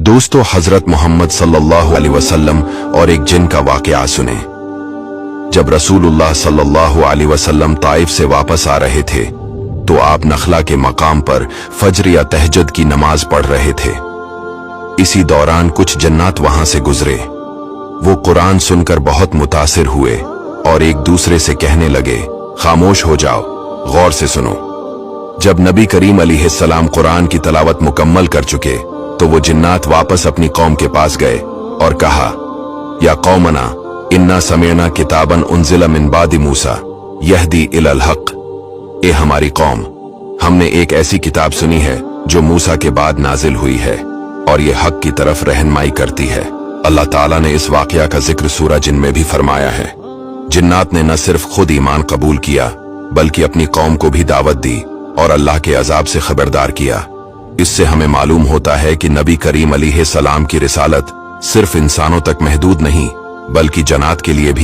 दोस्तों, हजरत मोहम्मद सल्लल्लाहु अलैहि वसल्लम और एक जिन का वाकया सुने। जब रसूलुल्लाह सल्लल्लाहु अलैहि वसल्लम ताइफ से वापस आ रहे थे तो आप नखला के मकाम पर फज्र या तहज्जुद की नमाज पढ़ रहे थे। इसी दौरान कुछ जन्नात वहां से गुजरे। वो कुरान सुनकर बहुत मुतासिर हुए और एक दूसरे से कहने लगे, खामोश हो जाओ, गौर से सुनो। जब नबी करीम अलैहिस्सलाम कुरान की तलावत मुकम्मल कर चुके तो वो जिन्नात वापस अपनी कौम के पास गए और कहा, या कौमना इन्ना समेना किताबन उन्जिला मिन बादि मूसा यहदी इलल हक। ए हमारी कौम, हमने एक ऐसी किताब सुनी है जो मूसा के बाद नाजिल हुई है और ये हक की तरफ रहनुमाई करती है। अल्लाह ताला ने इस वाकया का जिक्र सूरह जिन में भी फरमाया है। जिन्नात ने न सिर्फ खुद ईमान कबूल किया बल्कि अपनी कौम को भी दावत दी और अल्लाह के अजाब से खबरदार किया। इससे हमें मालूम होता है कि नबी करीम अलैहिस्सलाम की रिसालत सिर्फ इंसानों तक महदूद नहीं बल्कि जन्नात के लिए भी